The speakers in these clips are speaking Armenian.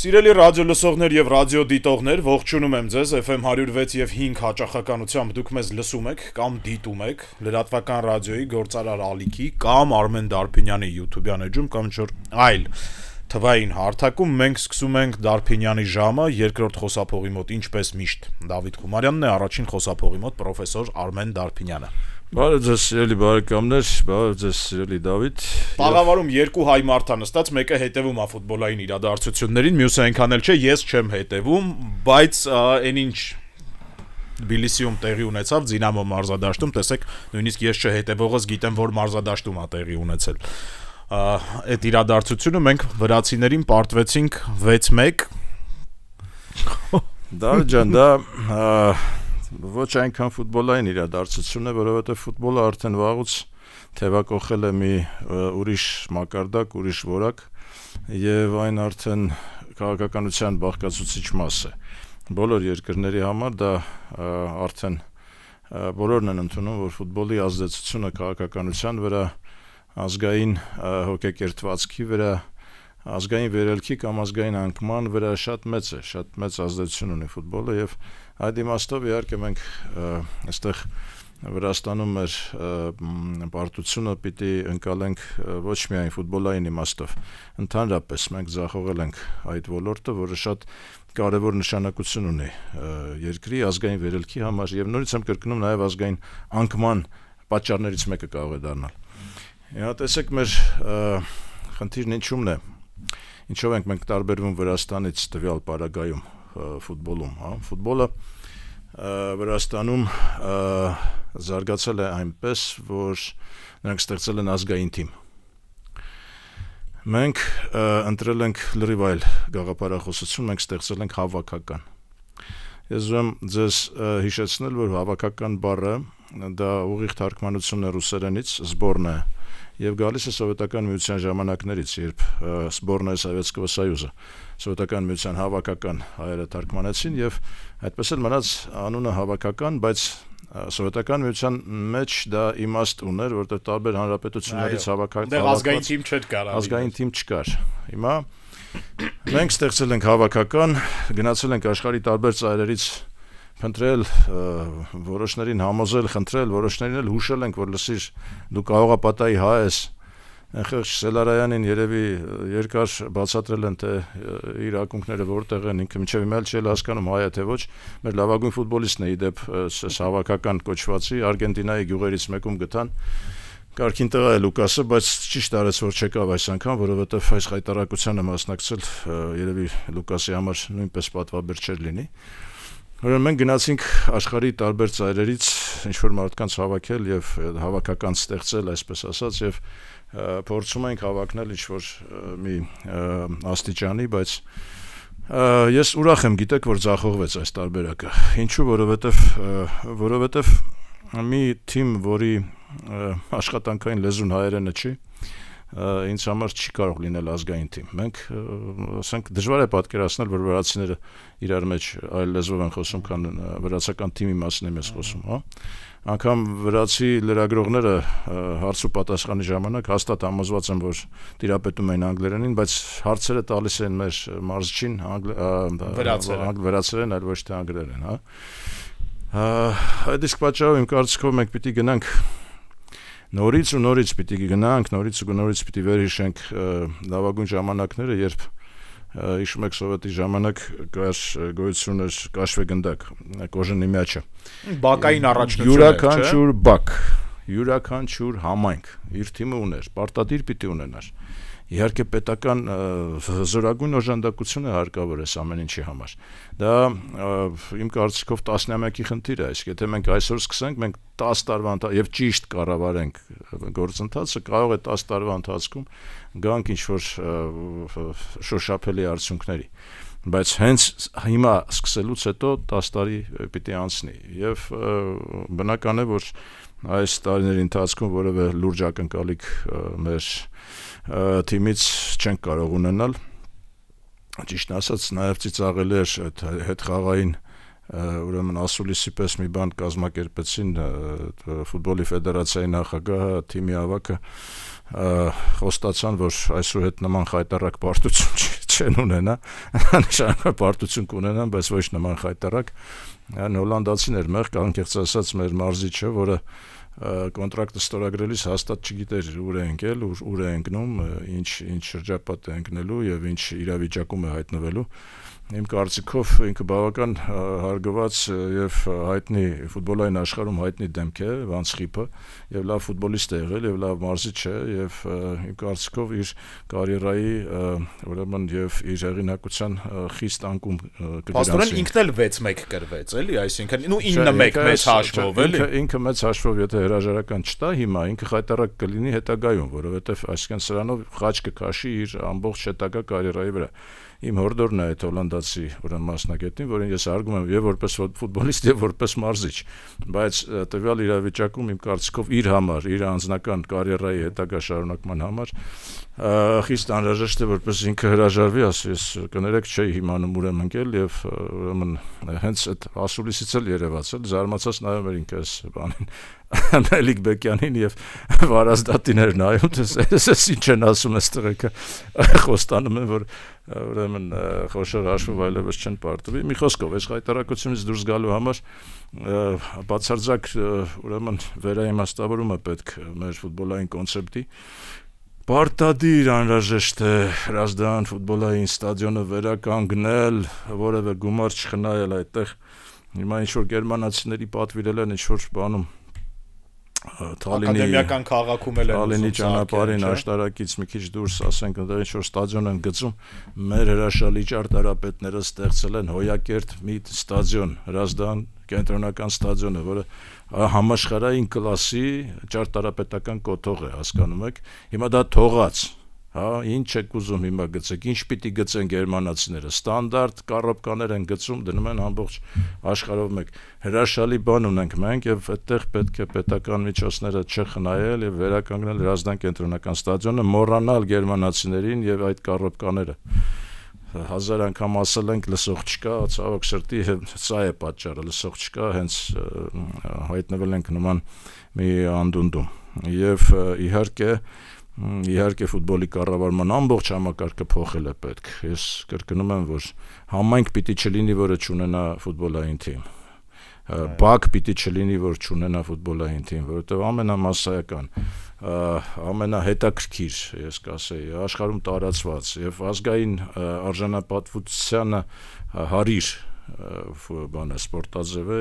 Սիրելի ռադիո լսողներ եւ ռադիո դիտողներ, ողջունում եմ ձեզ FM 106 եւ 5 հաճախականությամբ դուք մեզ լսում եք կամ դիտում եք լրատվական ռադիոյի գործարար ալիքի կամ Արմեն Դարփինյանի YouTube-յան էջում կամ ինչ-որ այլ թվային հարթակում մենք սկսում ենք Դարփինյանի ժամը երկրորդ խոսափողի մոտ ինչպես միշտ Դավիթ Խումարյանն է, առաջին խոսափողի մոտ պրոֆեսոր Արմեն Դարփինյանը։ Բարև ձեզ սիրելի բարեկամներ, բարև ձեզ սիրելի Դավիթ։ Տաղավարում երկու հայ մարդ նստած, մեկը հետևում է ֆուտբոլային իրադարձություններին, մյուսը այնքան էլ չէ, ես չեմ հետևում, բայց այն ինչ Թբիլիսիում տեղի ունեցավ Դինամո մարզադաշտում, տեսեք, նույնիսկ ես չհետևողս գիտեմ, որ մարզադաշտում է տեղի ունեցել։ Այդ իրադարձությունը մենք վրացիներին պարտվեցինք 6-1։ Դավիթ ջան, դա ոչ այնքան ֆուտբոլային իրադարձություն է, որովհետև ֆուտբոլը արդեն վաղուց թևակողել է մի ուրիշ մակարդակ, ուրիշ որակ եւ այն արդեն քաղաքականության բաղկացուցիչ մաս է։ Բոլոր երկրների համար դա արդեն բոլորն են ընդունում, որ ֆուտբոլի ազդեցությունը քաղաքականության վրա, ազգային հոգեկերտվածքի վրա, ազգային վերելքի կամ ազգային անկման վրա շատ մեծ է, շատ մեծ ազդեցություն ունի ֆուտբոլը եւ այդ իմաստով իհարկե մենք այստեղ Վրաստանում մեր պարտությունը պիտի ընկալենք ոչ միայն ֆուտբոլային իմաստով, ընդհանրապես մենք ձախողել ենք այդ ոլորտը, որը շատ կարևոր նշանակություն ունի երկրի ազգային վերելքի համար եւ նորից եմ կրկնում նաեւ ազգային անկման պատճառներից մեկը կարող է դառնալ։ Հա տեսեք մեր խնդիրն ինչումն է, ինչով ենք մենք տարբերվում Վրաստանից տվյալ պարագայում ֆուտբոլում, հա, ֆուտբոլը Վրաստանում զարգացել է այնպես, որ նրանք ստեղծել են ազգային թիմ։ Մենք ընտրել ենք լրիվ այլ գաղափարախոսություն, մենք ստեղծել ենք հավաքական։ Ես ուզում ձեզ հիշեցնել, որ հավաքական բառը դա ուղիղ թարգմանություն է ռուսերենից, սբորնա եւ գալիս է սովետական միության ժամանակներից, երբ սբորնա Սովետского Союза, սովետական միության հավաքական հայերը թարգմանեցին եւ այդպես էլ մնաց անունը հավաքական, բայց սովետական միության մեջ դա իմաստ ուներ, որտեղ տարբեր հանրապետություններից հավաքական ազգային թիմ չկար, ազգային թիմ չկար։ Հիմա մենք ստեղծել ենք հավաքական, գնացել ենք աշխարհի տարբեր ծայրերից փնտրել, որոշներին համոզել, խնդրել, որոշներին էլ հուշել ենք, որ լսիր, դու կարողապատայի հայ ես։ Այնքան Սելարայանին երևի երկար բացատրել են, թե իր ակունքները որտեղ են, ինքը մինչև հիմա էլ չի հասկանում հայ է թե ոչ։ Մեր լավագույն ֆուտբոլիստն է իդեպ հավաքական կոչվածի Արգենտինայի գյուղերից մեկում գտան։ Կարգին տղա է Լուկասը, բայց ճիշտ արեց, որ չեկավ այս անգամ, որովհետև այս խայտարակությանը մասնակցել երևի Լուկասի համար նույնպես պատվաբեր չէր լինի։ Ուրեմն մենք գնացինք աշխարհի տարբեր ծայրերից ինչ-որ մարդկանց հավաքել եւ հավաքական ստեղծել, այսպես ասած, եւ փորձում ենք հավակնել ինչ-որ մի աստիճանի, բայց ես ուրախ եմ, գիտեք, որ ձախողվեց այս տարբերակը։ Ինչու, որովհետեւ մի թիմ, որի աշխատանքային լեզուն հայերենը չի, ինձ համար չի կարող լինել ազգային թիմ։ Մենք ասենք դժվար է պատկերացնել, որ վրացիները իրար մեջ այլ լեզվով են խոսում, քան վրացական թիմի մասին եմ ես խոսում, հա։ Անգամ վրացի լրագրողները հարց ու պատասխանի ժամանակ հաստատ համոզված են, որ տիրապետում են անգլերենին, բայց հարցերը տալիս են մեր մարզչին վրացերեն, այլ ոչ թե անգլերեն, հա։ Այդ իսկ պատճառով իմ կարծիքով մենք պիտի գնանք նորից պիտի գնանք, նորից պիտի վերհիշենք լավագույն ժամանակները, երբ հիշում եք սովետի ժամանակ կար գոյություն էր կաշվե գնդակ, կոժենի միաչը։ Բակային առաջնություն էր, յուրաքանչյուր համայնք իր թիմը ուներ, պարտադիր պիտի ունենար։ Իհարկե պետական զորագույն օժանդակություն է հարկավոր այս ամեն ինչի համար։ Դա իմ կարծիքով տասնամյակի խնդիր է, իսկ եթե մենք այսօր սկսենք, մենք 10 տարվա եւ ճիշտ կառավարենք գործընթացը, կարող է 10 տարվա ընթացքում գանք ինչ-որ շոշափելի արդյունքների։ Բայց հենց հիմա սկսելուց հետո 10 տարի պիտի անցնի եւ բնական է, որ այս տարիների ընթացքում որևէ լուրջ ակնկալիք մեր թիմից չենք կարող ունենալ, ճիշտ ասած նաև ծիծաղելի էր այդ հետ խաղային ուրեմն ասուլիսի պես մի բան կազմակերպեցին ֆուտբոլի ֆեդերացիայի նախագահը, թիմի ավակը խոստացան, որ այսուհետ նման խայտառակ պարտություն չեն ունենա, նշանակում պարտություն կունենան, բայց ոչ նման խայտարակ։ Հոլանդացիներ մեղք անկեղծ ասած մեր մարզիչը, որը կոնտրակտը ստորագրելիս հաստատ չգիտեր ուր է ընկել, ուր է ընկնում, ինչ շրջապատ է ընկնելու եւ ինչ իրավիճակում է հայտնվելու։ Իմ կարծիքով ինքը բավական հարգված եւ հայտնի ֆուտբոլային աշխարհում հայտնի դեմք է, Վանցխիպը, եւ լավ ֆուտբոլիստ է եղել եւ լավ մարզիչ է եւ իմ կարծիքով իր կարիերայի ուրեմն եւ իր հեղինակության խիստ անկում կգրանցի։ Պաստորեն ինքն էլ 6-1 կրվեց, էլի, այսինքն 9-1 մեծ հաշվով, էլի։ Ինքը մեծ հաշվով եթե հրաժարական չտա հիմա, ինքը խայտարակ կլինի հետագայում, որովհետեւ այսինքն սրանով խաչ կքաշի իր ամբողջ հետագա կարիերայի վրա։ Իմ հորդորն է այդ հոլանդացի ուրեմն մասնակետին, որին ես հարգում եմ եւ որպես ֆուտբոլիստ եւ որպես մարզիչ, բայց տվյալ իրավիճակում իմ կարծիքով իր համար, իր անձնական կարիերայի հետագա շարունակման համար խիստ անհրաժեշտ է որպես ինքը հրաժարվի, ես կներեք չէի հիմանում ուր եմ ընկել եւ ուրեմն հենց այդ ասուլիսից էլ երևացել, զարմացած նայում էր ինքը այս բանին Մելիք Բեկյանին եւ Վարազդատին էր նայում, ես ինչ են ասում այս տղեկը, խոստանում են, որ ուրեմն խոշոր հաշվով այլևս չեն պարտվի։ Մի խոսքով, այս հայտարարությունից դուրս գալու համար բացարձակ ուրեմն վերաիմաստավորում է պետք մեր ֆուտբոլային կոնցեպտի։ Պարտադիր անհրաժեշտ է Հրազդան ֆուտբոլային ստադիոնը վերականգնել, որևէ գումար չխնայել այդտեղ։ Հիմա ինչ որ գերմանացիների պատվիրել են ինչ որ բանում Ակադեմիական քաղաքում էլ են Թալինի ճանապարհին աշտարակից մի քիչ դուրս, ասենք, այնտեղ ինչ որ ստադիոն են գծում, մեր հրաշալի ճարտարապետները ստեղծել են հոյակերտ մի ստադիոն, Հրազդան կենտրոնական ստադիոնը, որը համաշխարհային կլասի ճարտարապետական կոթող է, հասկանում եք։ Հիմա դա թողած, հա, ինչ եք ուզում հիմա գծեք, ինչ պիտի գծեն գերմանացիները, ստանդարտ կառոպկաներ են գծում, դնում են ամբողջ աշխարհով մեկ։ Հրաշալի բան ունենք մենք եւ այդտեղ պետք է պետական միջոցները չխնայել եւ վերականգնել Հրազդան կենտրոնական ստադիոնը, մոռանալ գերմանացիներին եւ այդ կառոպկաները։ 1000 անգամ ասել ենք լսող չկա, ցավոք սրտի սա է պատճառը, լսող չկա, հենց հայտնվել ենք նման մի անդունդում եւ իհարկե ֆուտբոլի կառավարման ամբողջ համակարգը փոխել է պետք։ Ես կրկնում եմ, որ համայնք պիտի չլինի, որը չունենա ֆուտբոլային թիմ։ Բակ պիտի չլինի, որ չունենա ֆուտբոլային թիմ, որովհետև ամենամասսայական, ամենահետաքրքիր, ես կասեի, աշխարհում տարածված եւ ազգային արժանապատվությանը հարիր բանը սպորտաձև է,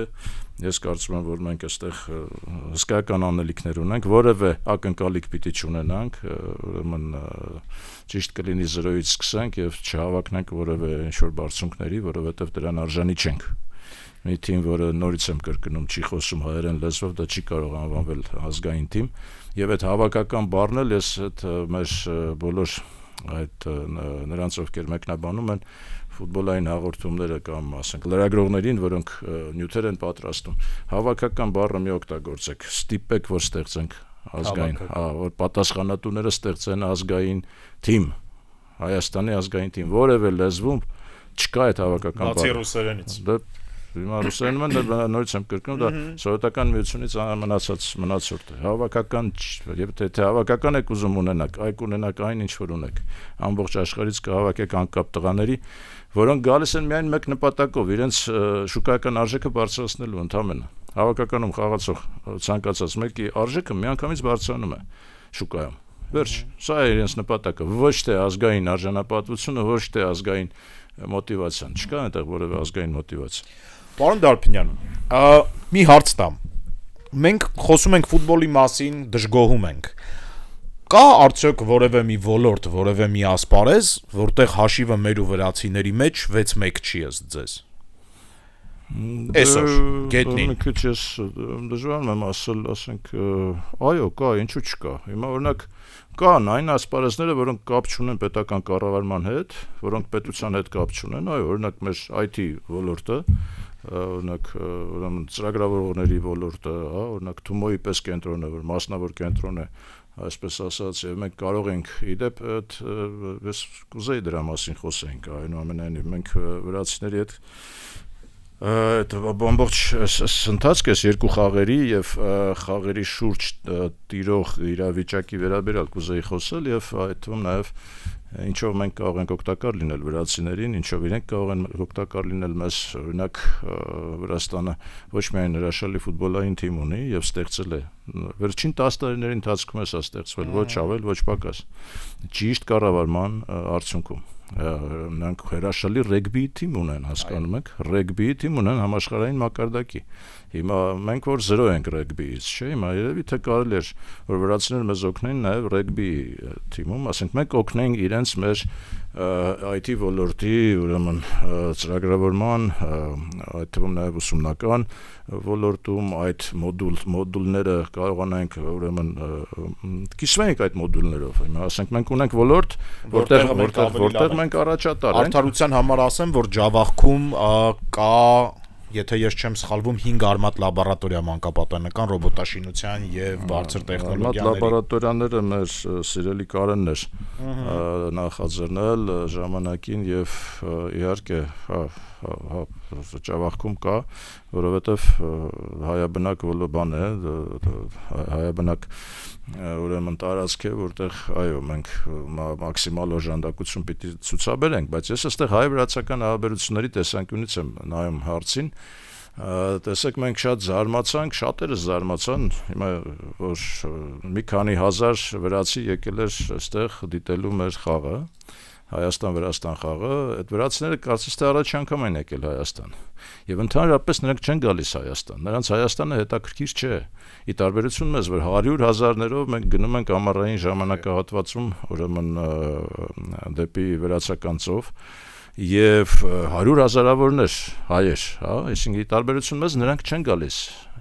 ես կարծում եմ, որ մենք այստեղ հսկայական անելիքներ ունենք, որևէ ակնկալիք պիտի չունենանք, ուրեմն ճիշտ կլինի 0-ից սկսենք եւ չհավաքնենք որևէ ինչ-որ բարձունքների, որովհետեւ դրան արժանի չենք։ Մի թիմ, որը նորից եմ կրկնում, չի խոսում հայերեն լեզվով, դա չի կարող անվանվել ազգային թիմ, եւ այդ հավաքական բառն էլ ես այդ մեր բոլոր այդ նրանց ովքեր մեկնաբանում են ֆուտբոլային հաղորդումները կամ ասենք լրագրողներին, որոնք նյութեր են պատրաստում, հավաքական բառը մի օգտագործեք, ստիպեք, որ ստեղծենք ազգային, որ պատասխանատուները ստեղծեն ազգային թիմ, Հայաստանի ազգային թիմ, որևէ լեզվում չկա այդ հավաքական բառը։ Բացի ռուսերենից։ Հիմա ռուսերենում են, դա նորից եմ կրկնում, դա սովետական միությունից մնացորդ է։ Հավաքական, եւ թե հավաքական եք ուզում ունենաք, այք ունենաք այն ինչ որ ունեք։ Ամբողջ աշխարհից կհավաքեք անկապ տղաների, որոնք գալիս են միայն մեկ նպատակով, իրենց շուկայական արժեքը բարձրացնելու ընդհանրապես։ Հավաքականում խաղացող ցանկացած մեկի արժեքը միանգամից բարձրանում է շուկայում։ Վերջ, սա է իրենց նպատակը, ոչ թե ազգային արժանապատվությունը, ոչ թե ազգային մոտիվացիան, չկա այնտեղ որևէ ազգային մոտիվացիա։ Պարոն Դարփինյան, մի հարց տամ։ Մենք խոսում ենք ֆուտբոլի մասին, դժգոհում ենք։ Կա արդյոք որևէ մի ոլորտ, որևէ մի ասպարեզ, որտեղ հաշիվը մեր ու վրացիների մեջ 6-1 չի ըստ ձեզ։ Այսօր գետնին։ Մի քիչ ես դժվար եմ ասել, ասենք, այո, կա, ինչու չկա։ Հիմա օրինակ կան այն ասպարեզները, որոնք կապ չունեն պետական կառավարման հետ, որոնք պետության հետ կապ չունեն, այո, օրինակ մեր IT ոլորտը, օրինակ ուրեմն ծրագրավորողների ոլորտը, հա, օրինակ Թումոյի պես կենտրոնը, որ մասնավոր կենտրոն է, այսպես ասած, եւ մենք կարող ենք իդեպ ես կուզեի դրա մասին խոսենք, այնուամենայնիվ մենք վրացիների հետ այդ ամբողջ ընթացքը երկու խաղերի եւ խաղերի շուրջ տիրող իրավիճակի վերաբերյալ կուզեի խոսել եւ այդ թվում նաեւ ինչով մենք կարող ենք օգտակար լինել վրացիներին, ինչով իրենք կարող են օգտակար լինել մեզ, օրինակ Վրաստանը ոչ միայն հրաշալի ֆուտբոլային թիմ ունի եւ ստեղծել է վերջին 10 տարիների ընթացքում է սա ստեղծվել, ոչ ավել, ոչ պակաս, ճիշտ կառավարման արդյունքում նրանք հրաշալի ռեգբի թիմ ունեն, հասկանում եք, ռեգբի թիմ ունեն համաշխարհային մակարդակի։ Հիմա մենք որ 0 ենք ռեգբիից, չէ՞, հիմա երևի թե կարելի էր որ վրացիները մեզ օգնեն նաև ռեգբի թիմում, ասենք մենք օգնենք իրենց մեր IT ոլորտի, ուրեմն ծրագրավորման, այդ թվում նաև ուսումնական ոլորտում այդ մոդուլները կարողանանք ուրեմն կիսվենք այդ մոդուլներով։ Հիմա ասենք մենք ունենք ոլորտ, որտեղ մենք առաջատար ենք։ Արդարության համար ասեմ, որ Ջավախքում կա, եթե ես չեմ սխալվում, 5 արմատ լաբորատորիա մանկապատանեկան ռոբոտաշինության եւ բարձր տեխնոլոգիաների։ Արմատ լաբորատորիաները մեր սիրելի Կարենն էր նախաձեռնել ժամանակին եւ իհարկե Ջավախքում կա, որովհետեւ հայաբնակ բան է, հայաբնակ ուրեմն տարածք է, որտեղ այո, մենք մաքսիմալ օժանդակություն պիտի ցուցաբերենք, բայց ես այստեղ հայ-վրացական հարաբերությունների տեսանկյունից եմ նայում հարցին։ Տեսեք, մենք շատ զարմացանք, շատերը զարմացան, հիմա որ մի քանի հազար վրացի եկել էր այստեղ դիտելու մեր խաղը, Հայաստան-Վրաստան խաղը, այդ վրացիները կարծես թե առաջ անգամ են եկել Հայաստան։ Եվ ընդհանրապես նրանք չեն գալիս Հայաստան։ Նրանց Հայաստանը հետաքրքիր չէ։ Ի տարբերություն մեզ, որ 100,000-ներով մենք գնում ենք ամառային ժամանակահատվածում, ուրեմն դեպի վրացական ծով, եւ 100,000-ավորներ հայեր, հա, այսինքն ի տարբերություն մեզ նրանք չեն գալիս։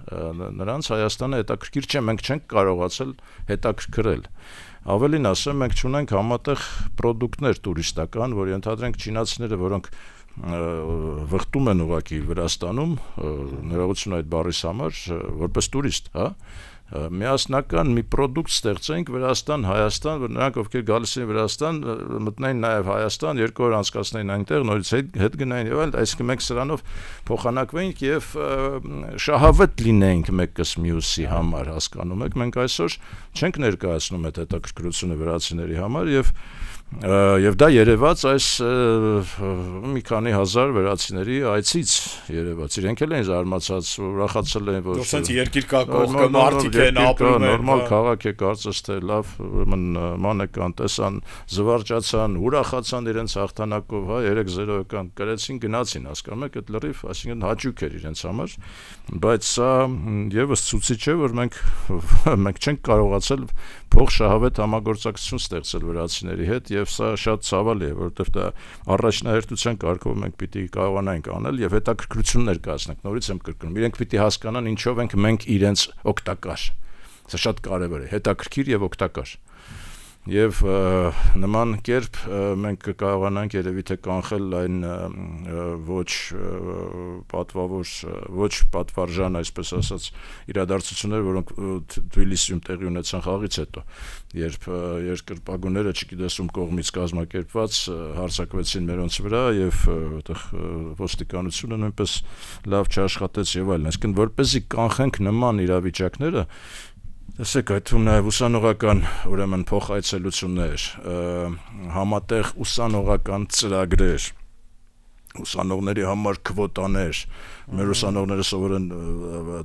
Նրանց Հայաստանը հետաքրքիր չէ, մենք չենք կարողացել հետաքրքրել։ Ավելին ասեմ, մենք ունենք համատեղ պրոդուկտներ տուրիստական, որ ենթադրենք չինացիները, որոնք վխտում են ուղղակի Վրաստանում, ներողություն այդ բառիս համար, որպես տուրիստ, հա, միասնական մի պրոդուկտ ստեղծենք Վրաստան, Հայաստան, որ նրանք ովքեր գալիս են Վրաստան, մտնեն նաև Հայաստան, 2 օր անցկացնեն այնտեղ, նորից հետ գնային եւ այլ, այսինքն մենք սրանով փոխանակվենք եւ շահավետ լինենք մեկս մյուսի համար, հասկանում եք, մենք այսօր չենք ներկայացնում այդ հետաքրքրությունը վրացիների համար եւ դա երևաց այս մի քանի հազար վրացիների այցից երևաց, իրենք էլ են զարմացած, ուրախացել են, որ ասենց երկիր կա կողքը մարդիկ են ապրում են, նորմալ քաղաք է, կարծես թե լավ, ուրեմն մանեկան տեսան, զվարճացան, ուրախացան իրենց հաղթանակով, հա, 3-0 եկան, գրեցին, գնացին, հասկանում եք, այդ լրիվ, այսինքն հաճույք էր իրենց համար, բայց սա եւս ցույց է, որ մենք չենք կարողացել փող շահավետ համագործակցություն ստեղծել վրացիների հետ եւ սա շատ ցավալի է, որովհետեւ դա առաջնահերթության կարգով մենք պիտի կարողանանք անել եւ հետաքրքրություն ներկայացնենք, նորից եմ կրկնում, իրենք պիտի հասկանան ինչով ենք մենք իրենց օգտակար։ Սա շատ կարեւոր է, հետաքրքիր եւ օգտակար։ Եվ նման կերպ մենք կարողանանք երևի թե կանխել այն ոչ պատվավոր, ոչ պատվարժան, այսպես ասած, իրադարձություններ, որոնք Թբիլիսիում տեղի ունեցան խաղից հետո, երբ երկրպագուները, չգիտես ում կողմից կազմակերպված, հարձակվեցին մերոնց վրա եւ այդտեղ ոստիկանությունը նույնպես լավ չաշխատեց եւ այլն, այսինքն որպեսզի կանխենք նման իրավիճակները, տեսեք, այդ թվում նաև ուսանողական, ուրեմն փոխայցելություններ, համատեղ ուսանողական ծրագրեր, ուսանողների համար քվոտաներ, մեր ուսանողները սովորեն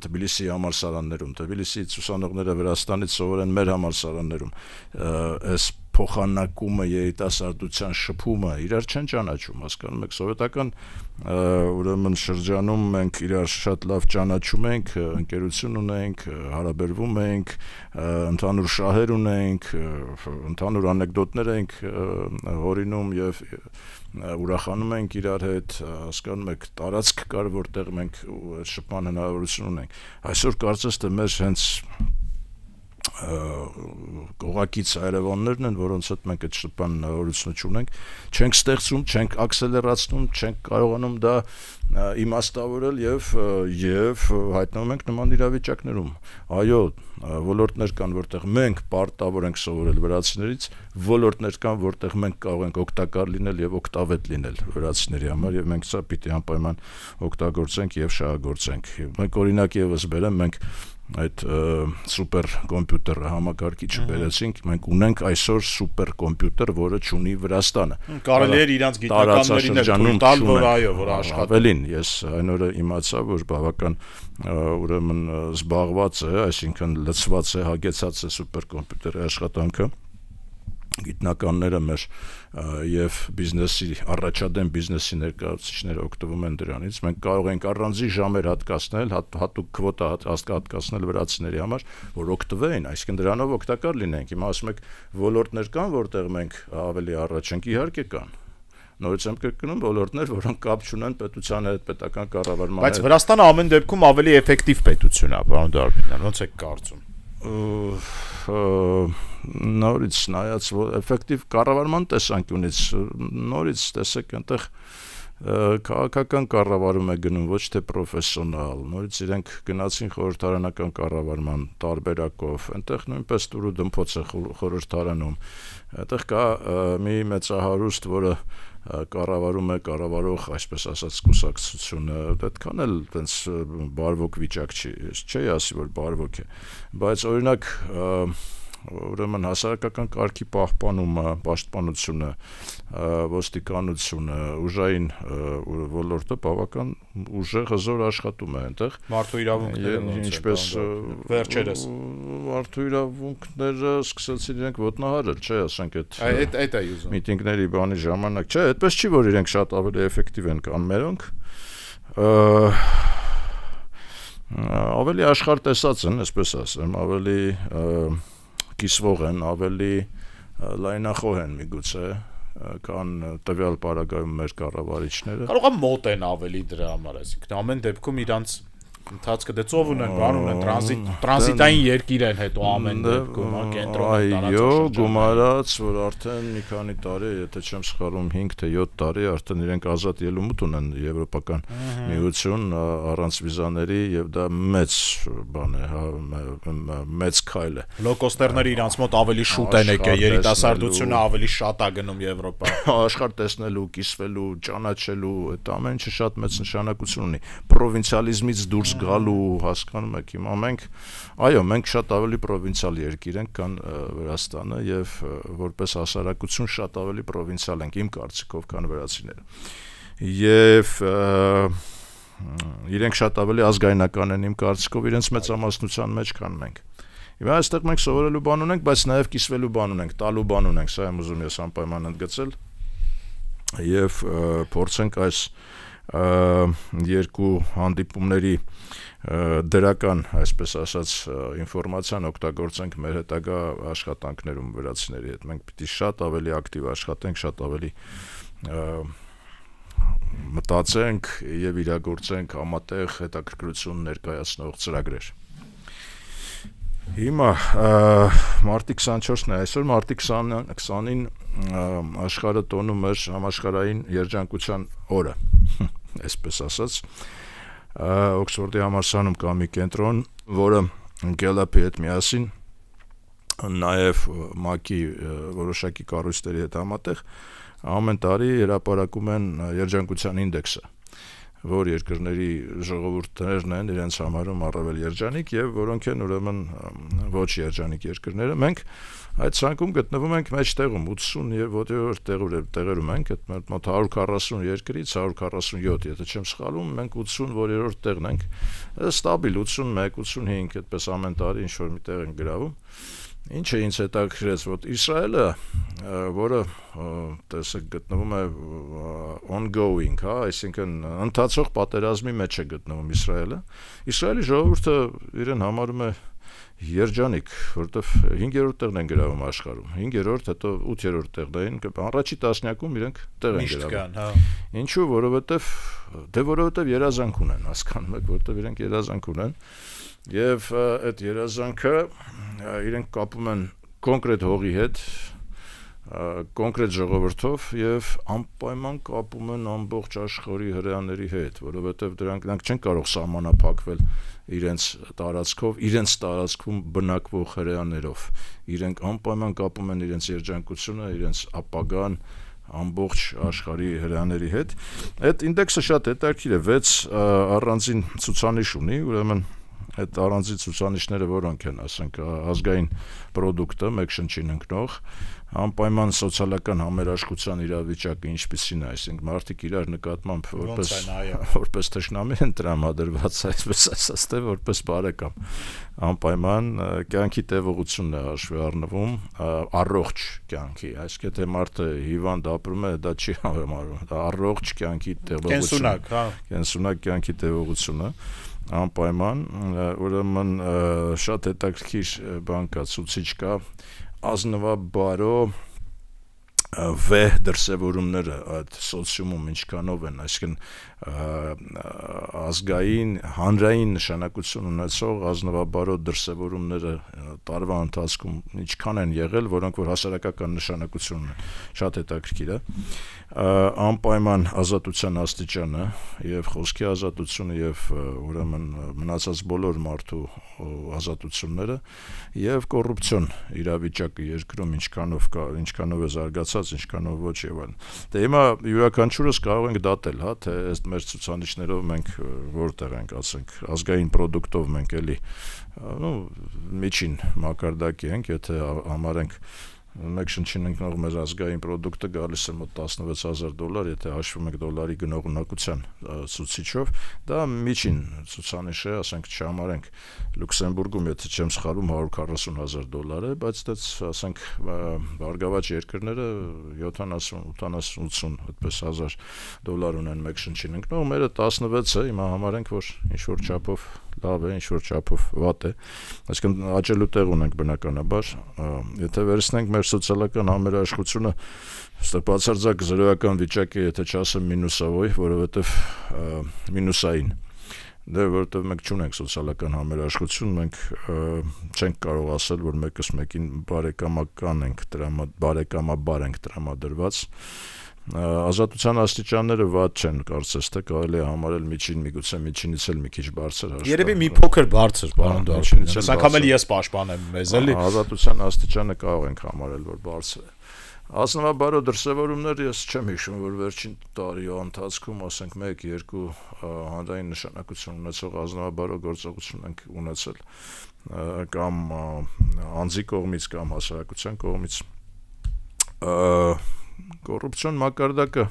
Թբիլիսի համալսարաններում, Թբիլիսից ուսանողները Վրաստանից սովորեն մեր համալսարաններում, այս փոխանակումը երիտասարդության շփումը իրար չեն ճանաչում, հասկանում եք, սովետական ուրեմն շրջանում մենք իրար շատ լավ ճանաչում ենք, ընկերություն ունենք, հարաբերվում ենք, ընդհանուր շահեր ունենք, ընդհանուր անեկդոտներ ենք հորինում եւ ուրախանում ենք իրար հետ, հասկանում եք, տարածք կար, որտեղ մենք շփման հնարավորություն ունենք։ Այսօր կարծես թե մեր հենց կողակից այրևաններն են, որոնց հետ մենք այդ շփման հնարավորությունը չունենք, չենք ստեղծում, չենք ակսելերացնում, չենք կարողանում դա իմաստավորել եւ հայտնվում ենք նման իրավիճակներում։ Այո, ոլորտներ կան, որտեղ մենք պարտավոր ենք սովորել վրացիներից, ոլորտներ կան, որտեղ մենք կարող ենք օգտակար լինել եւ օգտավետ լինել վրացիների համար եւ մենք սա պիտի անպայման օգտագործենք եւ շահագործենք։ Մենք օրինակ եւս բերեմ, մենք այդ սուպեր կոմպյուտերը համակարգիչը բերեցինք, մենք ունենք այսօր սուպեր կոմպյուտեր, որը ունի Վրաստանը։ Կարելի էր իրանց գիտնականներին էլ տալ, որ այո, որ աշխատի։ Ավելին, ես այն օրը իմացա, որ բավական ուրեմն զբաղված է, այսինքն լցված է, հագեցած է սուպեր կոմպյուտերի աշխատանքը։ Գիտնականները մեր եւ բիզնեսի առաջադեմ բիզնեսի ներկայացուցիչները օգտվում են դրանից։ Մենք կարող ենք առանձին ժամեր հատկացնել, հատուկ քվոտա հատկացնել վրացիների համար, որ օգտվեն, այսինքն դրանով օգտակար լինենք։ Հիմա ասում եք ոլորտներ կան, որտեղ մենք ավելի առաջ ենք, իհարկե կան։ Նորից եմ կրկնում ոլորտներ, որոնք կապ չունեն պետության հետ, պետական կառավարման հետ։ Բայց Վրաստանը ամեն դեպքում ավելի էֆեկտիվ պետություն է, պարոն Դարբինյան, ո՞նց եք կարծում։ Նորից նայած էֆեկտիվ կառավարման տեսանկյունից նորից տեսեք այնտեղ քաղաքական կառավարում է գնում ոչ թե պրոֆեսիոնալ նորից իրենք գնացին խորհրդարանական կառավարման տարբերակով այնտեղ նույնպես տուրու դմփոց է խորհրդարանում այնտեղ կա մի մեծահարուստ որը կառավարում է կառավարող այսպես ասած կուսակցությունը այդքան էլ տենց բարվոք վիճակ չի ասի որ բարվոք է բայց օրինակ ուրեմն հասարակական կարգի պահպանումը, պաշտպանությունը, ոստիկանությունը, ուժային ոլորտը բավական ուժեղ հզոր աշխատում է այնտեղ։ Մարդու իրավունքները ինչպես վերջերս մարդու իրավունքները սկսեցին իրենք ոտնահարել, չէ, ասենք այդ է ուզում։ Միտինգների բանի ժամանակ, չէ, այդպես չի որ իրենք շատ ավելի էֆեկտիվ են կան մերոնք։ Ավելի աշխարհ տեսած են, այսպես ասեմ, ավելի կիսվող են, ավելի լայնախոհ են միգուցե կան տվյալ պարագայում մեր կառավարիչները։ Կարող է մոտ են ավելի դրա համար, այսինքն ամեն դեպքում իրանց ընթացքը դե ծով ունեն, բան ունեն, տրանզիտային երկիր են հետո ամեն դեպքում, կենտրոն տարածաշրջան։ Այո, գումարած, որ արդեն մի քանի տարի, եթե չեմ սխալվում 5 թե 7 տարի արդեն իրենք ազատ ելումուտ ունեն Եվրոպական միություն առանց վիզաների եւ դա մեծ բան է, մեծ քայլ է։ Լոկոստերները իրանց մոտ ավելի շուտ են եկել, երիտասարդությունը ավելի շատ է գնում Եվրոպա։ Աշխարհ տեսնելու, կիսվելու, ճանաչելու, այդ ամեն ինչը շատ մեծ նշանակություն ունի։ Պրովինցիալիզմից դուրս գալու հասկանում եք հիմա մենք մենք շատ ավելի պրովինցիալ երկիր ենք քան Վրաստանը եւ որպես հասարակություն շատ ավելի պրովինցիալ ենք իմ կարծիքով քան վրացիները եւ իրենք շատ ավելի ազգայնական են իմ կարծիքով իրենց մեծամասնության մեջ քան մենք Հիմա այստեղ մենք սովորելու բան ունենք բայց նաեւ կիսվելու բան ունենք տալու բան ունենք սա եմ ուզում ես անպայման ընդգծել եւ փորձենք այս երկու հանդիպումների դրական, այսպես ասած, ինֆորմացիան օգտագործենք մեր հետագա աշխատանքներում վրացիների հետ։ Մենք պիտի շատ ավելի ակտիվ աշխատենք, շատ ավելի մտածենք եւ իրագործենք համատեղ հետաքրքրություն ներկայացնող ծրագրեր։ Հիմա մարտի 24-ն է, այսօր մարտի 20-ին աշխարհը տոնում էր համաշխարհային երջանկության օրը, այսպես ասած, Օքսֆորդի համալսարանում կա մի կենտրոն, որը Գելափի հետ միասին, նաև ՄԱԿ-ի որոշակի կառույցների հետ համատեղ ամեն տարի հրապարակում են երջանկության ինդեքսը, որ երկրների ժողովուրդներն են իրենց համարում առավել երջանիկ եւ որոնք են ուրեմն ոչ երջանիկ երկրները մենք այդ ցանկում գտնվում ենք մեջտեղում 87-րդ տեղերում ենք այդ մոտ 140 երկրից 147 եթե չեմ սխալվում մենք 80-րդ տեղն ենք ստաբիլ 81 85 այդպես ամեն տարի ինչ որ մի տեղ են գրավում Ինչը ինձ հետաքրքրեց, որ Իսրայելը, որը տեսեք գտնվում է ongoing, հա, այսինքն ընթացող պատերազմի մեջ է գտնվում Իսրայելը։ Իսրայելի ժողովուրդը իրեն համարում է երջանիկ, որովհետև 5-րդ տեղն են գրավում աշխարհում։ 5-րդ, հետո 8-րդ տեղն էին, առաջի տասնյակում իրենք տեղ են գրավում։ Ինչու, որովհետև երազանք ունեն, հասկանում եք, որովհետև իրենք երազանք ունեն։ Եվ այդ երազանքը իրենք կապում են կոնկրետ հողի հետ, կոնկրետ ժողովրդով եւ անպայման կապում են ամբողջ աշխարհի հրեաների հետ, որովհետեւ դրանք չեն կարող սահմանափակվել իրենց տարածքով, իրենց տարածքում բնակվող հրեաներով։ Իրենք անպայման կապում են իրենց երջանկությունը, իրենց ապագան ամբողջ աշխարհի հրեաների հետ։ Այդ ինդեքսը շատ հետաքրքիր է, 6 առանձին ցուցանիշ ունի, ուրեմն այդ առանձին ցուցանիշները որոնք են, ասենք ազգային պրոդուկտը մեկ շնչին ընկնող, անպայման սոցիալական համերաշխության իրավիճակը ինչպիսին է, այսինքն մարդիկ իրար նկատմամբ որպես թշնամի են տրամադրված, այսպես ասած, թե որպես բարեկամ, անպայման կյանքի տևողությունն է հաշվի առնվում, առողջ կյանքի, այսինքն թե մարդը հիվանդ ապրում է, դա չի համարվում, դա առողջ կյանքի տևողությունը, կենսունակ կյանքի տևողությունը, անպայման, ուրեմն շատ հետաքրքիր բան կա, ցուցիչ կա, ազնվաբարո վեհ դրսևորումները այդ սոցիումում ինչքանով են, այսինքն ազգային, հանրային նշանակություն ունեցող ազնվաբարո դրսևորումները տարվա ընթացքում ինչքան են եղել, որոնք որ հասարակական նշանակություն ունեն, շատ հետաքրքիր է, անպայման ազատության աստիճանը եւ խոսքի ազատությունը եւ ուրեմն մնացած բոլոր մարդու ազատությունները եւ կոռուպցիոն իրավիճակը երկրում ինչքանով է զարգացած, ինչքանով ոչ եւ այլն։ Դե հիմա յուրաքանչյուրս կարող ենք դատել, հա, թե այս մեր ցուցանիշներով մենք որտեղ ենք, ասենք, ազգային պրոդուկտով մենք էլի, միջին մակարդակի ենք, եթե համարենք մեկ շնչին ընկնող մեր ազգային պրոդուկտը գալիս է մոտ $16,000, եթե հաշվում եք դոլարի գնողունակության ցուցիչով, դա միջին ցուցանիշ է, ասենք չհամարենք Լյուքսեմբուրգում, եթե չեմ սխալվում, $140,000 է, բայց դա ասենք բարգավաճ երկրները 70-80 այդպես $1,000 ունեն մեկ շնչին ընկնող, մերը 16 է, հիմա համարենք, որ ինչ-որ չափով լավ է, ինչ-որ չափով վատ է, այսինքն աճելու տեղ ունենք բնականաբար, եթե վերցնենք մեր սոցիալական համերաշխությունը, բացարձակ զրոյական վիճակ է, եթե չասեմ մինուսավոր, որովհետև մինուսային, որովհետև մենք չունենք սոցիալական համերաշխություն, մենք չենք կարող ասել, որ մեկս մեկին բարեկամական ենք, բարեկամաբար ենք տրամադրված, ազատության աստիճանները վատ չեն, կարծես թե կարելի է համարել միջին, միգուցե միջինից էլ մի քիչ բարձր հաշվի։ Երևի մի փոքր բարձր, պարոն Դարչինյան, անգամ էլ ես պաշտպանեմ մեզ, էլի։ Ազատության աստիճանը կարող ենք համարել, որ բարձր է։ Ազնվաբարո դրսևորումները ես չեմ հիշում, որ վերջին տարի ընթացքում, ասենք 1-2 հանրային նշանակություն ունեցող ազնվաբարո գործողություն ենք ունեցել, կամ անձի կողմից, կամ հասարակության կողմից։ Կոռուպցիոն մակարդակը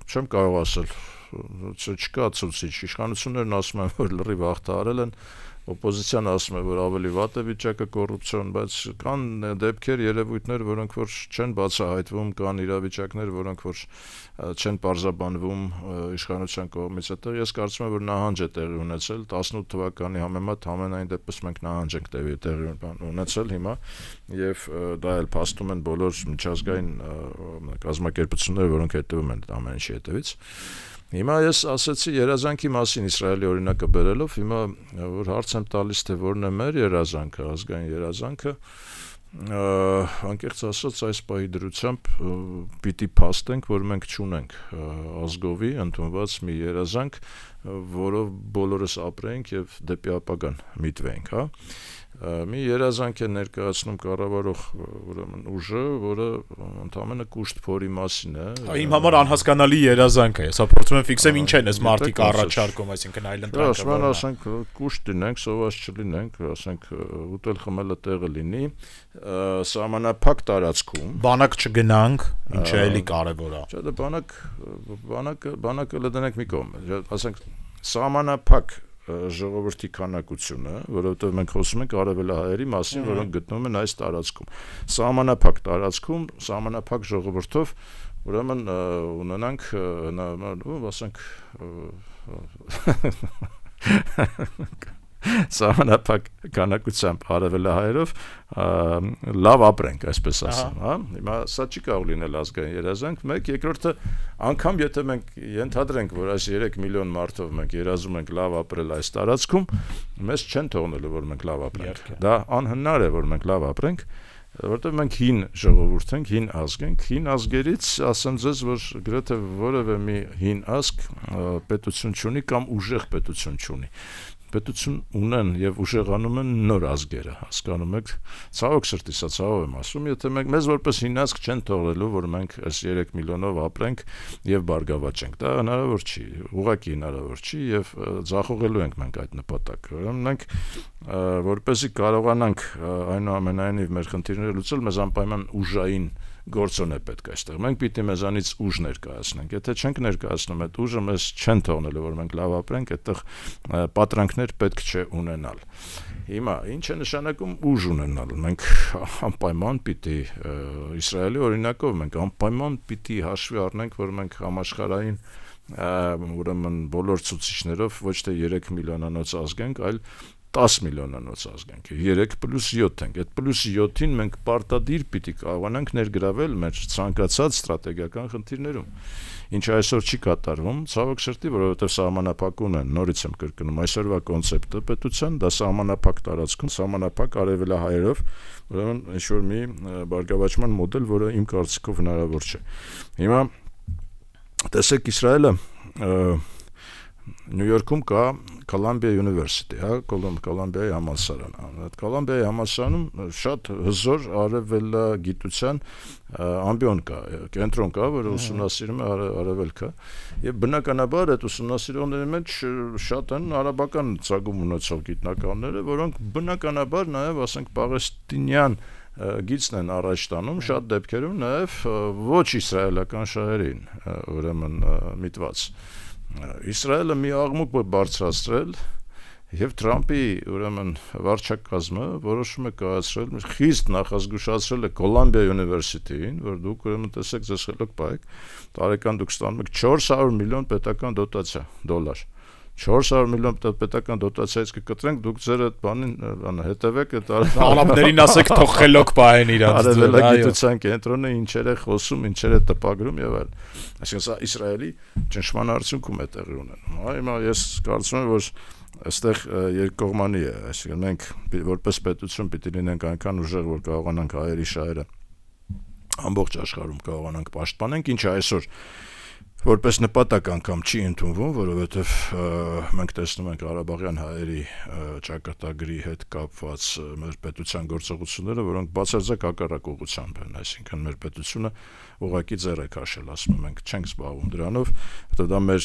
չեմ կարող ասել, չկա ցուցիչ, իշխանություններն ասում են, որ լրիվ հաղթահարել են, օպոզիցիան ասում է, որ ավելի վատ է վիճակը կոռուպցիոն, բայց կան դեպքեր, երևույթներ, որոնք որ չեն բացահայտվում, կան իրավիճակներ, որոնք որ չեն պարզաբանվում իշխանության կողմից, այդտեղ ես կարծում եմ, որ նահանջ է տեղի ունեցել 18 թվականի համեմատ ամենայն դեպս մենք նահանջ ենք տեղի ունեցել հիմա եւ դա էլ փաստում են բոլոր միջազգային կազմակերպությունները, որոնք հետևում են ամեն ինչի հետևից։ Հիմա ես ասացի երազանքի մասին Իսրայելի օրինակը բերելով, հիմա որ հարց եմ տալիս, թե որն է մեր երազանքը, ազգային երազանքը, անկեղծ ասած այս պահի դրությամբ պիտի փաստենք, որ մենք չունենք ազգովի ընդունված մի երազանք, որով բոլորս ապրենք եւ դեպի ապագան միտվենք, հա։ Մի երազանք է ներկայացնում կառավարող ուրեմն ուժը, որը ընդամենը կուշտ փորի մասին է։ Իմ համար անհասկանալի երազանք է։ Հեսա փորձում եմ ֆիքսեմ ինչ են այս մարտիկ առաջարկում, այսինքն այլ ընտրանքը։ Ասում ասենք կուշտ լինենք, սոված չլինենք, ասենք ուտել խմելը տեղը լինի, սահմանափակ տարածքում։ Բանակ չգնանք, ինչը էլի կարևոր է։ Չէ, դա բանակը լդնենք մի կողմ, ասենք սահմանափակ ժողովրդի քանակությունը, որովհետև մենք խոսում ենք արևելահայերի մասին, որոնք գտնվում են այս տարածքում։ Սահմանափակ տարածքում, սահմանափակ ժողովրդով, ուրեմն ունենանք, ասենք, սահմանափակ քանակությամբ արևելահայերով լավ ապրենք, այսպես ասեմ, հա։ Հիմա սա չի կարող լինել ազգային երազանք, մեկ, երկրորդը անգամ եթե մենք ենթադրենք, որ այս 3 միլիոն մարդով մենք երազում ենք լավ ապրել այս տարածքում, մեզ չեն թողնելու, որ մենք լավ ապրենք։ Դա անհնար է, որ մենք լավ ապրենք, որովհետև մենք հին ժողովուրդ ենք, հին ազգ ենք, հին ազգերից ասեմ ձեզ, որ գրեթե որևէ մի հին ազգ պետություն չունի կամ ուժեղ պետություն չունի։ պետություն ունեն եւ ուժեղանում են նոր ազգերը, հասկանում եք, ցավոք սրտի սա ցավով եմ ասում, եթե մեզ որպես հինասկ չեն թողնելու, որ մենք այս 3 միլիոնով ապրենք եւ բարգավաճենք, դա հնարավոր չի, ուղղակի հնարավոր չի եւ ձախողելու ենք մենք այդ նպատակը, ուրեմն մենք որպեսզի կարողանանք այնուամենայնիվ մեր խնդիրները լուծել, մեզ անպայման ուժային գործոն է պետք այստեղ։ Մենք պիտի մեզանից ուժ ներկայացնենք։ Եթե չենք ներկայացնում այդ ուժը, մեզ չեն թողնելու, որ մենք լավ ապրենք, այդտեղ պատրանքներ պետք չէ ունենալ։ Հիմա ինչ է նշանակում ուժ ունենալ։ Մենք անպայման պիտի Իսրայելի օրինակով մենք անպայման պիտի հաշվի առնենք, որ մենք համաշխարհային ուրեմն բոլոր ցուցիչներով ոչ թե 3 միլիոնանոց ազգ ենք, այլ 10 միլիոնանոց ազգ ենք, 3 + 7 ենք, այդ +7-ին մենք պարտադիր պիտի կարողանանք ներգրավել մեր ցանկացած ստրատեգիական խնդիրներում, ինչը այսօր չի կատարվում, ցավոք սրտի, որովհետև սահմանափակ ունեն, նորից եմ կրկնում, այսօրվա կոնցեպտը պետության, դա սահմանափակ տարածքում, սահմանափակ արևելահայերով, ուրեմն ինչ-որ մի բարգավաճման մոդել, որը իմ կարծիքով հնարավոր չէ։ Հիմա տեսեք Իսրայելը Նյու Յորքում կա Columbia University, հա, Columbia-ի համալսարան։ Այդ Columbia-ի համալսարանում շատ հզոր արևելագիտության ամբիոն կա, կենտրոն կա, որը ուսումնասիրում է արևելքը, եւ բնականաբար այդ ուսումնասիրողների մեջ շատ են արաբական ծագում ունեցող գիտնականները, որոնք բնականաբար նաեւ, ասենք, պաղեստինյան գիծն են առաջ տանում շատ դեպքերում նաեւ ոչ իսրայելական շահերին, ուրեմն միտված։ Իսրայելը մի աղմուկ բարձրացրել եւ Թրամփի ուրեմն վարչակազմը որոշում է կայացրել խիստ նախազգուշացրել է Columbia University-ին, որ դուք ուրեմն տեսեք ձեզ խելոք պայեք, տարեկան դուք ստանում եք 400 միլիոն պետական դոտացիա $, 400 միլիոն պետական դոտացիայից կկտրենք, դուք ձեր այդ բանին հետևեք, այդ արաբներին ասեք թող խելոք պահեն իրանց արևելագիտության կենտրոնը ինչեր է խոսում, ինչեր է տպագրում եւ այլն։ Այսինքն սա Իսրայելի ճնշման արդյունքում է տեղի ունենում։ Հիմա ես կարծում եմ, որ այստեղ երկկողմանի է, այսինքն մենք որպես պետություն պիտի լինենք այնքան ուժեղ, որ կարողանանք հայերի շահերը ամբողջ աշխարհում կարողանանք պաշտպանենք, ինչը այսօր որպես նպատակ անգամ չի ընդունվում, որովհետև մենք տեսնում ենք Ղարաբաղյան հայերի ճակատագրի հետ կապված մեր պետության գործողությունները, որոնք բացարձակ հակառակ ուղղությամբ են, այսինքն մեր պետությունը ուղղակի ձեռ է քաշել, ասում ենք, չենք զբաղվում դրանով, հետո դա մեր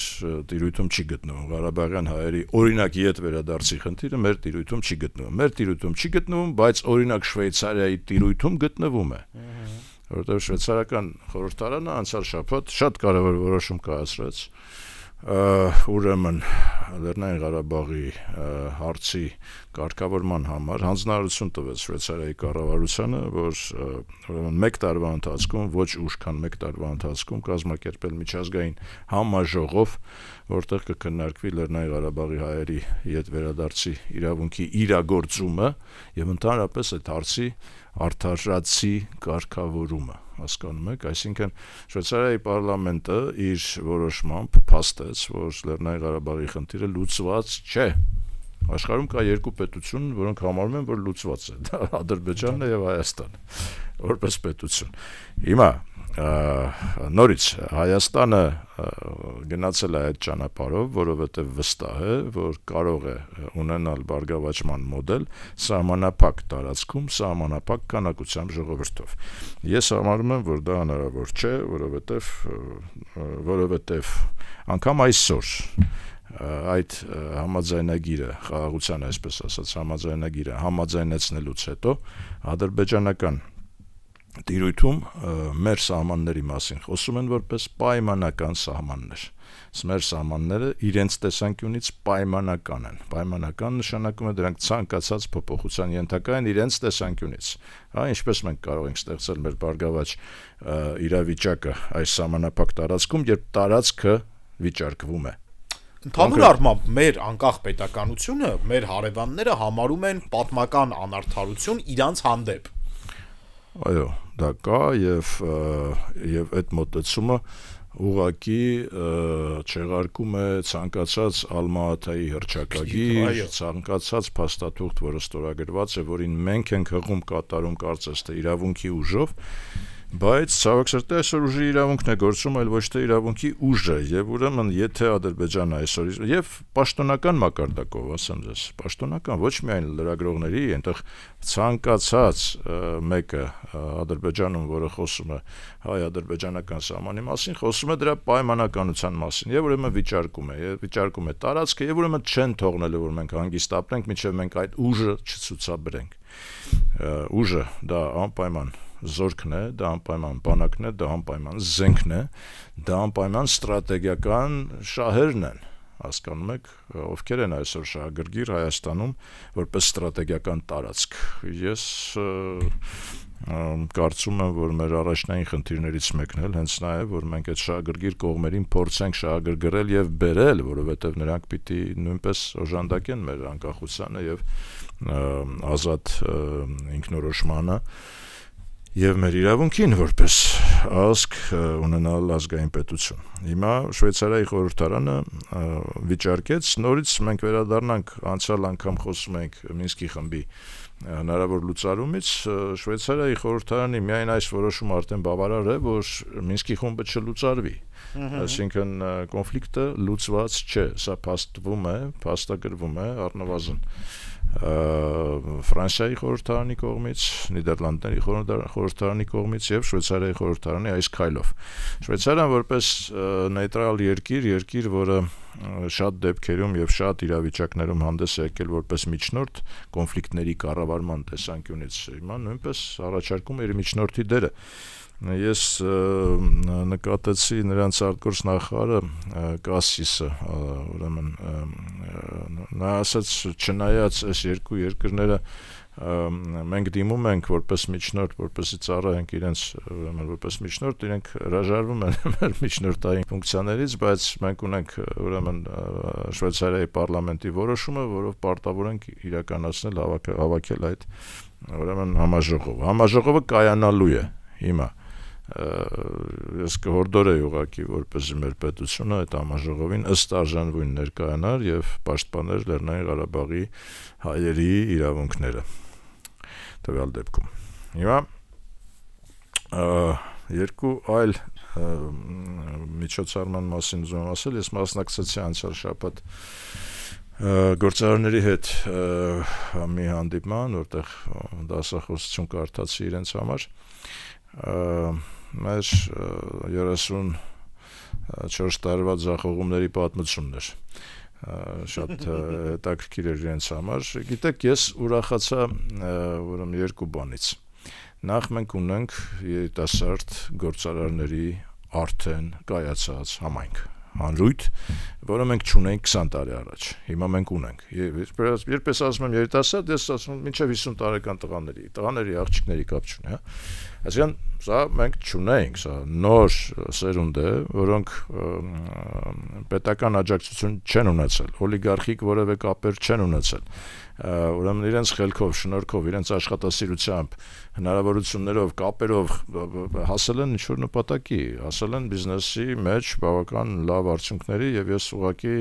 տիրույթում չի գտնվում։ Ղարաբաղյան հայերի օրինակ իդ վերադարձի խնդիրը մեր տիրույթում չի գտնվում։ Մեր տիրույթում չի գտնվում, բայց օրինակ Շվեյցարիայի տիրույթում գտնվում է։ Որտեղ շվեյցարական խորհրդարանը անցյալ շաբաթ շատ կարևոր որոշում կայացրեց ուրեմն Լեռնային Ղարաբաղի հարցի կարգավորման համար հանձնարարություն տվեց Շվեյցարիայի կառավարությանը, որ ուրեմն 1 տարվա ընթացքում ոչ ուշ քան 1 տարվա ընթացքում կազմակերպել միջազգային համաժողով, որտեղ կքննարկվի Լեռնային Ղարաբաղի հայերի իդ վերադարձի իրավունքի իրագործումը եւ ընդհանրապես այդ հարցի արդարացի կարգավորումը, հասկանում եք, այսինքն Շվեյցարիայի պարլամենտը իր որոշմամբ փաստեց, որ Լեռնային Ղարաբաղի խնդիրը լուծված չէ։ Աշխարհում կա երկու պետություն, որոնք համարում են, որ լուծված է, դա Ադրբեջանն է եւ Հայաստանը, որպես պետություն։ Հիմա նորից Հայաստանը գնացել է այդ ճանապարհով, որովհետև վստահ է, որ կարող է ունենալ բարգավաճման մոդել սահմանափակ տարածքում, սահմանափակ քանակությամբ ժողովրդով։ Ես համարում եմ, որ դա հնարավոր չէ, որովհետև անգամ այսօր այդ համաձայնագիրը, խաղաղության այսպես ասած համաձայնագիրը համաձայնեցնելուց հետո ադրբեջանական տիրույթում մեր սահմանների մասին խոսում են որպես պայմանական սահմաններ։ Մեր սահմանները իրենց տեսանկյունից պայմանական են։ Պայմանական նշանակում է դրանք ցանկացած փոփոխության ենթակա են իրենց տեսանկյունից։ Հա, ինչպես մենք կարող ենք ստեղծել մեր բարգավաճ իրավիճակը այս սահմանափակ տարածքում, երբ տարածքը վիճարկվում է։ Ընդհանուր առմամբ մեր անկախ պետականությունը, մեր հարևանները համարում են պատմական անարդարություն իրանց հանդեպ։ Այո, դա կա եւ այդ մոտեցումը ուղղակի չեղարկում է ցանկացած Ալմա-Աթայի հռչակագիր, ցանկացած փաստաթուղթ, որը ստորագրված է, որին մենք ենք հղում կատարում կարծես թե իրավունքի ուժով, Բայց ցավոք սրտի այսօր ուժի իրավունքն է գործում, այլ ոչ թե իրավունքի ուժը, եւ ուրեմն եթե Ադրբեջանը այսօր եւ պաշտոնական մակարդակով, ասեմ ձեզ, պաշտոնական ոչ միայն լրագրողների, այնտեղ ցանկացած մեկը Ադրբեջանում, որը խոսում է հայ-ադրբեջանական սահմանի մասին, խոսում է դրա պայմանականության մասին եւ ուրեմն վիճարկում է տարածքը եւ ուրեմն չեն թողնելու, որ մենք հանգիստ ապրենք, մինչեւ մենք այդ ուժը չցուցաբերենք։ Ուժը դա անպայման զորքն է, դա անպայման բանակն է, դա անպայման զենքն է, դա անպայման ստրատեգիական շահերն են, հասկանում եք, ովքեր են այսօր շահագրգիռ Հայաստանում որպես ստրատեգիական տարածք։ Ես կարծում եմ, որ մեր առաջնային խնդիրներից մեկն էլ հենց նա է, որ մենք այդ շահագրգիռ կողմերին փորձենք շահագրգռել եւ բերել, որովհետեւ նրանք պիտի նույնպես օժանդակեն մեր անկախությանը եւ ազատ ինքնորոշմանը եւ մեր իրավունքին որպես ազգ ունենալ ազգային պետություն։ Հիմա Շվեյցարիայի խորհրդարանը վիճարկեց, նորից մենք վերադառնանք անցյալ անգամ խոսում ենք Մինսկի խմբի հնարավոր լուծարումից, Շվեյցարիայի խորհրդարանի միայն այս որոշումը արդեն բավարար է, որ Մինսկի խումբը չլուծարվի։ Այսինքն կոնֆլիկտը լուծված չէ, սա փաստագրվում է առնվազն Ֆրանսիայի խորհրդարանի կողմից, Նիդերլանդների խորհրդարանի կողմից եւ Շվեյցարիայի խորհրդարանի այս քայլով։ Շվեյցարիան որպես նեյտրալ երկիր, որը շատ դեպքերում եւ շատ իրավիճակներում հանդես է եկել որպես միջնորդ կոնֆլիկտների կառավարման տեսանկյունից, հիմա նույնպես առաջարկում է իր միջնորդի դերը։ Ես նկատեցի նրանց արտգործ նախարարը Կասիսը, ուրեմն նա ասաց, չնայած այս երկու երկրները մենք դիմում ենք որպես միջնորդ, որպեսզի ծառայենք իրենց, ուրեմն որպես միջնորդ, իրենք հրաժարվում են մեր միջնորդային ֆունկցիաներից, բայց մենք ունենք ուրեմն Շվեյցարիայի պարլամենտի որոշումը, որով պարտավոր ենք իրականացնել հավաքել այդ ուրեմն համաժողովը։ Համաժողովը կայանալու է հիմա։ Ես կհորդորեի ուղղակի որպեսզի մեր պետությունը այդ համաժողովին ըստ արժանվույն ներկայանար եւ պաշտպաներ Լեռնային Ղարաբաղի հայերի իրավունքները տվյալ դեպքում։ Հիմա երկու այլ միջոցառման մասին ուզում եմ ասել, ես մասնակցեցի անցյալ շաբաթ գործարարների հետ մի հանդիպման, որտեղ դասախոսություն կարդացի իրենց համար։ Մեր 34 տարվա ձախողումների պատմությունն էր, շատ հետաքրքիր էր իրենց համար։ Գիտեք, ես ուրախացա ուրեմն երկու բանից։ Նախ մենք ունենք երիտասարդ գործարարների արդեն կայացած համայնք, հանրույթ, որը մենք չունենք 20 տարի առաջ, հիմա մենք ունենք։ Երբ ասում եմ երիտասարդ, ես ասում եմ մինչև 50 տարեկան տղաների աղջիկների կապ չունի, հա։ Այսինքն սա մենք չունենք, սա նոր սերունդ է, որոնք պետական աջակցություն չեն ունեցել, օլիգարխիկ որևէ կապեր չեն ունեցել, ուրեմն իրենց խելքով, շնորհքով, իրենց աշխատասիրությամբ, հնարավորություններով, կապերով հասել են ինչ-որ նպատակի, հասել են բիզնեսի մեջ բավական լավ արդյունքների եւ ես ուղղակի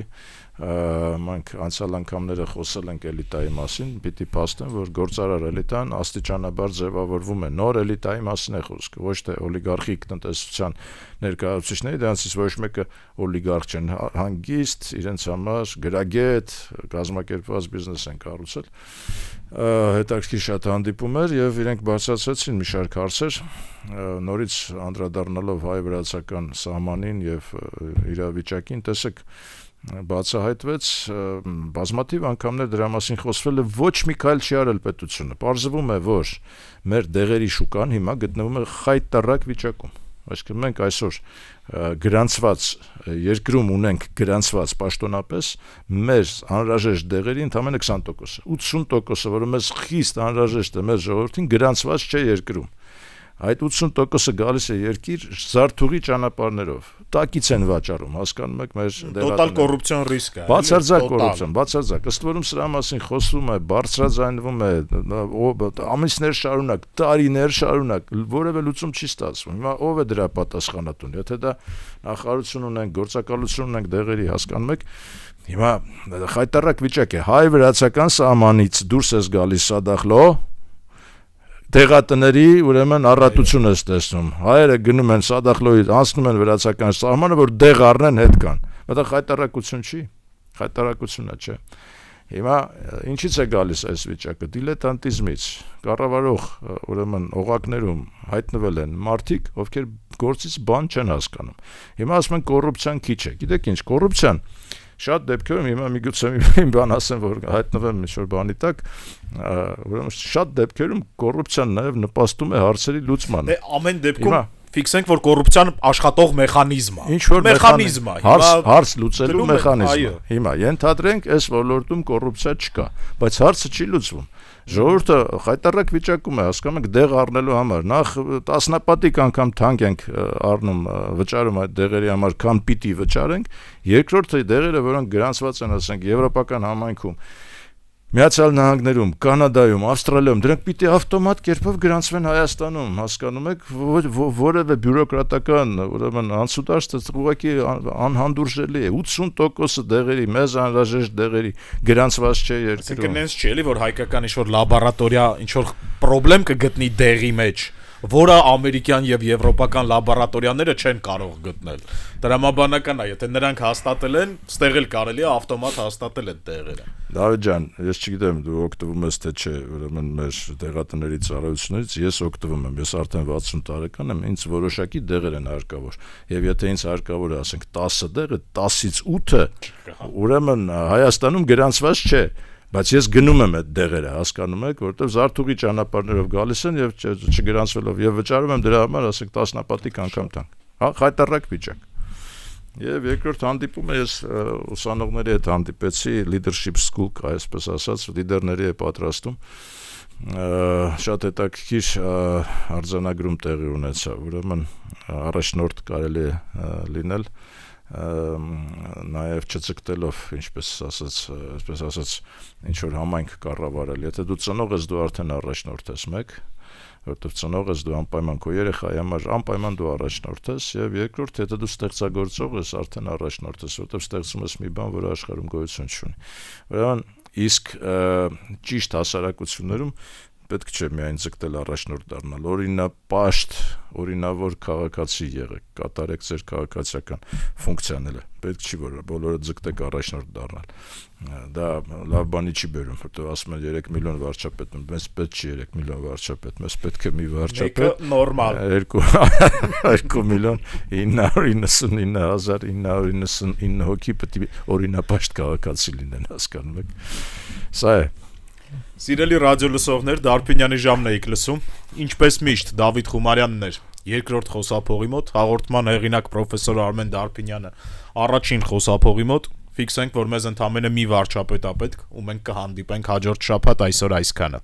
մենք անցյալ անգամները խոսել ենք էլիտայի մասին, պիտի փաստեմ, որ գործարար էլիտան աստիճանաբար ձևավորվում է, նոր էլիտայի մասին է խոսքը, ոչ թե օլիգարխիկ տնտեսության ներկայացուցիչների, դրանցից ոչ մեկը օլիգարխ չեն, հանգիստ, իրենց համար գրագետ, կազմակերպված բիզնես են կառուցել։ Հետաքրքիր շատ հանդիպում էր եւ իրենք բարձրացրեցին մի շարք հարցեր, նորից անդրադառնալով հայ-վրացական սահմանին եւ իրավիճակին, տեսեք, բացահայտվեց բազմաթիվ անգամներ դրա մասին խոսվել է, ոչ մի քայլ չի արել պետությունը։ Պարզվում է, որ մեր դեղերի շուկան հիմա գտնվում է խայտառակ վիճակում։ Այսինքն մենք այսօր գրանցված երկրում ունենք գրանցված պաշտոնապես մեր անհրաժեշտ դեղերի ընդամենը 20%-ը, 80%-ը, որը մեզ խիստ անհրաժեշտ է մեր ժողովրդին, գրանցված չէ երկրում։ Այդ 80%-ը գալիս է երկիր զարթուղի ճանապարհներով, տակից են վաճառում, հասկանում եք մեր տոտալ կոռուպցիոն ռիսկ է։ Բացարձակ կոռուպցիոն, բացարձակ։ Ըստ որում սրա մասին խոսվում է, բարձրաձայնվում է, ամիսներ շարունակ, տարիներ շարունակ, որևէ լուծում չի ստացվում։ Հիմա ով է դրա պատասխանատուն։ Եթե դա նախարարություն ունենք, գործակալություն ունենք դեղերի, հասկանում եք, հիմա խայտառակ վիճակ է, հայ-վրացական սահմանից դուրս ես գալիս Սադախլո, տեղատների ուրեմն առատություն է տեսնում։ Հայերը գնում են Սադախլոյից, անցնում են վրացական սահմանը, որ դեղ առնեն հետ կան։ Դա խայտարակություն չի, խայտարակությունն է, չէ։ Հիմա ինչից է գալիս այս վիճակը, դիլետանտիզմից, կառավարող ուրեմն օղակներում հայտնվել են մարդիկ, ովքեր գործից բան չեն հասկանում։ Հիմա ասում են կոռուպցիան քիչ է, գիտեք ինչ, կոռուպցիան շատ դեպքերում հիմա միգուցե մի բան ասեմ, որ հայտնվեմ ինչ-որ բանի տակ, ուրեմն շատ դեպքերում կոռուպցիան նաև նպաստում է հարցերի լուծմանը։ Ամեն դեպքում ֆիքսենք, որ կոռուպցիան աշխատող մեխանիզմ է։ Ինչ որ մեխանիզմ է, հարց լուծելու մեխանիզմ։ Հիմա ենթադրենք, այս ոլորտում կոռուպցիա չկա, բայց հարցը չի լուծվում։ Ժողովուրդը խայտարակ վիճակում է, հասկանում եք, դեղ առնելու համար։ Նախ տասնապատիկ անգամ թանկ ենք առնում, վճարում այդ դեղերի համար, քան պիտի վճարենք։ Երկրորդը դեղերը, որոնք գրանցված են, ասենք, եվրոպական համայնքում, Միացյալ Նահանգներում, Կանադայում, Ավստրալիայում, դրանք պիտի ավտոմատ կերպով գրանցվեն Հայաստանում, հասկանում եք, որևէ բյուրոկրատական, ուրեմն անցուդարձը ուղղակի անհանդուրժելի է, 80% դեղերի, մեզ անհրաժեշտ դեղերի գրանցված չէ երկրում։ Այսինքն նենց չէ՞ էլի, որ հայկական ինչ-որ լաբորատորիա, ինչ-որ խնդրեմ կգտնի դեղի մեջ, որը ամերիկյան եւ եվրոպական լաբորատորիաները չեն կարող գտնել։ Դրամաբանական է, եթե նրանք հաստատել են, ստեղ էլ կարելի է ավտոմատ հաստատել այդ տեղերը։ Դավիթ ջան, ես չգիտեմ դու օգտվում ես թե չէ, ուրեմն մեր տեղատների ծառայություններից, ես օգտվում եմ, ես արդեն 60 տարեկան եմ, ինձ որոշակի դեղեր են հարկավոր։ Եվ եթե ինձ հարկավոր է, ասենք 10 դեղը, 10-ից 8-ը, ուրեմն Հայաստանում գրանցված չէ։ Բայց ես գնում եմ այդ դեղերը, հասկանում եք, որովհետև զարթուղի ճանապարհներով գալիս են եւ չգրանցվելով եւ վճարում եմ դրա համար, ասենք տասնապատիկ անգամ տանք։ Հա, խայտարակ վիճակ։ Եվ երկրորդ հանդիպումը ես ուսանողների հետ հանդիպեցի, leadership school, այսպես ասած, լիդերների է պատրաստում։ Շատ հետաքրքիր արձանագրում տեղի ունեցավ, ուրեմն առաջնորդ կարելի է լինել նաև չծկտելով, ինչպես ասած, ինչ որ համայնք կառավարել։ Եթե դու ծնող ես, դու արդեն առաջնորդ ես, մեկ, որտեղ ծնող ես, դու անպայման քո երեխայի համար անպայման դու առաջնորդ ես, եւ երկրորդ, եթե դու ստեղծագործող ես, արդեն առաջնորդ ես, որտեղ ստեղծում ես մի բան, որը աշխարհում գոյություն չունի։ Ուրեմն իսկ ճիշտ հասարակություններում պետք չէ միայն ձգտել առաջնորդ դառնալ, օրինապաշտ, օրինավոր քաղաքացի եղեք, կատարեք ձեր քաղաքացիական ֆունկցիան, պետք չի որ բոլորը ձգտեք առաջնորդ դառնալ։ Դա լավ բանի չի բերում, որտեղ ասում են 3 միլիոն վարչապետ, մեզ պետք չի 3 միլիոն վարչապետ, մեզ պետք է մի վարչապետ, մեկը նորմալ, 2 միլիոն 999,999 հոգի պետք է օրինապաշտ քաղաքացի լինեն, հասկանում եք։ Սա է։ Սիրելի ռադիո լսողներ, Դարբինյանի ժամն եք լսում, ինչպես միշտ Դավիթ Խումարյանն էր երկրորդ խոսափողի մոտ, հաղորդման հեղինակ պրոֆեսոր Արմեն Դարբինյանը առաջին խոսափողի մոտ, ֆիքսենք, որ մեզ ընդամենը մի վարչապետ է պետք, ու մենք կհանդիպենք հաջորդ շաբաթ այսօր այսքանը։